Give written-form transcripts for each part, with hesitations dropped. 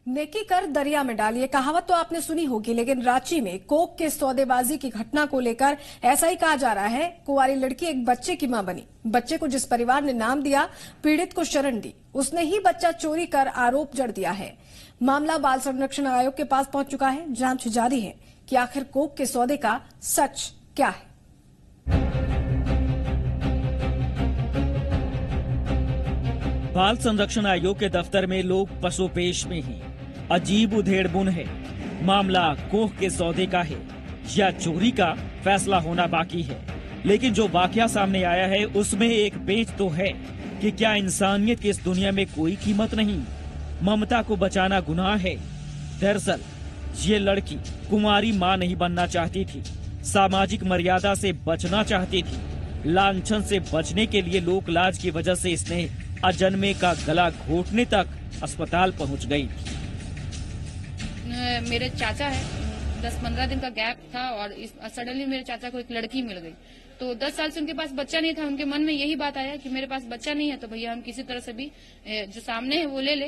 नेकी कर दरिया में डाल, ये कहावत तो आपने सुनी होगी, लेकिन रांची में कोक के सौदेबाजी की घटना को लेकर ऐसा ही कहा जा रहा है। कुंवारी लड़की एक बच्चे की मां बनी। बच्चे को जिस परिवार ने नाम दिया, पीड़ित को शरण दी, उसने ही बच्चा चोरी कर आरोप जड़ दिया है। मामला बाल संरक्षण आयोग के पास पहुंच चुका है। जांच जारी है कि आखिर कोक के सौदे का सच क्या है। बाल संरक्षण आयोग के दफ्तर में लोग पसोपेश में हैं। अजीब उधेड़बुन है। मामला कोख के सौदे का है या चोरी का, फैसला होना बाकी है। लेकिन जो वाकया सामने आया है उसमें एक पेच तो है कि क्या इंसानियत की इस दुनिया में कोई कीमत नहीं। ममता को बचाना गुनाह है। दरअसल ये लड़की कुंवारी मां नहीं बनना चाहती थी, सामाजिक मर्यादा से बचना चाहती थी। लांछन से बचने के लिए लोक लाज की वजह से इसने अजन्मे का गला घोटने तक अस्पताल पहुंच गई। मेरे चाचा है, 10-15 दिन का गैप था और सडनली मेरे चाचा को एक लड़की मिल गई। तो 10 साल से उनके पास बच्चा नहीं था। उनके मन में यही बात आया कि मेरे पास बच्चा नहीं है, तो भैया हम किसी तरह से भी जो सामने है वो ले ले।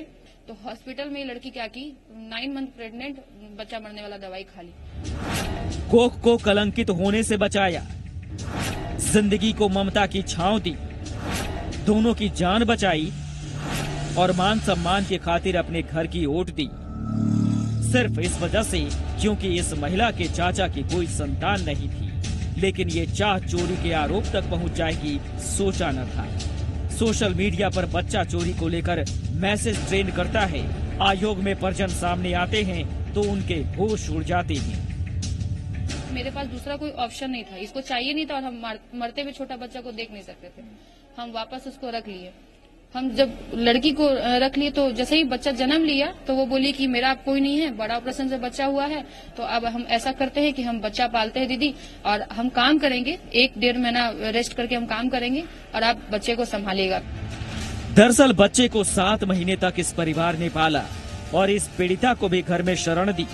तो हॉस्पिटल में लड़की क्या की, 9 मंथ प्रेग्नेंट, बच्चा मरने वाला दवाई खा ली। कोख को कलंकित होने से बचाया, जिंदगी को ममता की छांव दी, दोनों की जान बचाई और मान सम्मान की खातिर अपने घर की ओट दी, सिर्फ इस वजह से क्योंकि इस महिला के चाचा की कोई संतान नहीं थी। लेकिन ये चाह चोरी के आरोप तक पहुंच जाएगी, सोचा न था। सोशल मीडिया पर बच्चा चोरी को लेकर मैसेज ट्रेंड करता है। आयोग में परिजन सामने आते हैं तो उनके होश उड़ जाते हैं। मेरे पास दूसरा कोई ऑप्शन नहीं था, इसको चाहिए नहीं था और हम मरते हुए छोटा बच्चा को देख नहीं सकते थे। हम वापस उसको रख लिए। हम जब लड़की को रख लिए तो जैसे ही बच्चा जन्म लिया तो वो बोली कि मेरा अब कोई नहीं है, बड़ा ऑपरेशन से बच्चा हुआ है, तो अब हम ऐसा करते हैं कि हम बच्चा पालते हैं दीदी, और हम काम करेंगे, 1-1.5 महीना रेस्ट करके हम काम करेंगे और आप बच्चे को संभालिएगा। दरअसल बच्चे को 7 महीने तक इस परिवार ने पाला और इस पीड़िता को भी घर में शरण दी।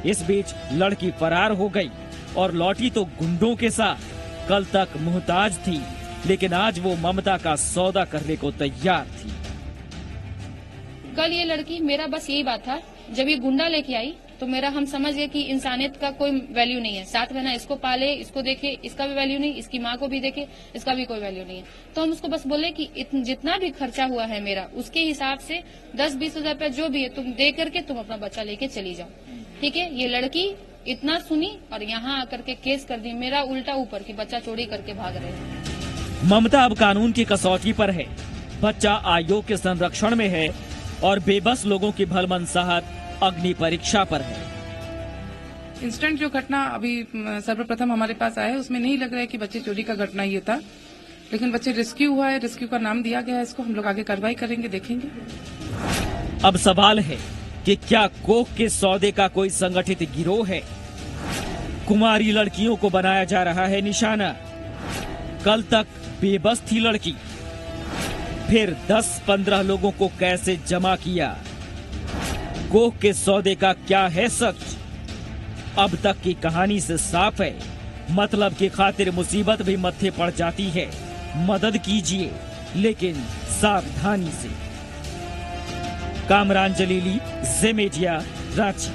इस बीच लड़की फरार हो गई और लौटी तो गुंडों के साथ। कल तक मुहताज थी, लेकिन आज वो ममता का सौदा करने को तैयार थी। कल ये लड़की, मेरा बस यही बात था, जब ये गुंडा लेके आई तो मेरा हम समझ गए कि इंसानियत का कोई वैल्यू नहीं है। 7 महीना इसको पाले, इसको देखे, इसका भी वैल्यू नहीं, इसकी माँ को भी देखे, इसका भी कोई वैल्यू नहीं है। तो हम उसको बस बोले कि जितना भी खर्चा हुआ है मेरा, उसके हिसाब से 10-20 हजार रुपया जो भी है तुम दे करके तुम अपना बच्चा लेके चली जाओ, ठीक है। ये लड़की इतना सुनी और यहाँ आकर के केस कर दी मेरा उल्टा ऊपर कि बच्चा चोरी करके भाग रहे हैं। ममता अब कानून की कसौटी पर है। बच्चा आयोग के संरक्षण में है और बेबस लोगों की भलमनसाहत अग्नि परीक्षा पर है। इंस्टेंट जो घटना अभी सर्वप्रथम हमारे पास आया है उसमें नहीं लग रहा है कि बच्चे चोरी का घटना ये था, लेकिन बच्चे रेस्क्यू हुआ है, रेस्क्यू का नाम दिया गया है इसको। हम लोग आगे कार्रवाई करेंगे, देखेंगे। अब सवाल है कि क्या कोख के सौदे का कोई संगठित गिरोह है? कुंवारी लड़कियों को बनाया जा रहा है निशाना। कल तक बेबस थी लड़की, फिर 10-15 लोगों को कैसे जमा किया? कोख के सौदे का क्या है सच? अब तक की कहानी से साफ है, मतलब की खातिर मुसीबत भी मत्थे पड़ जाती है। मदद कीजिए, लेकिन सावधानी से। कामरान जलीली, ज़े मीडिया, रांची।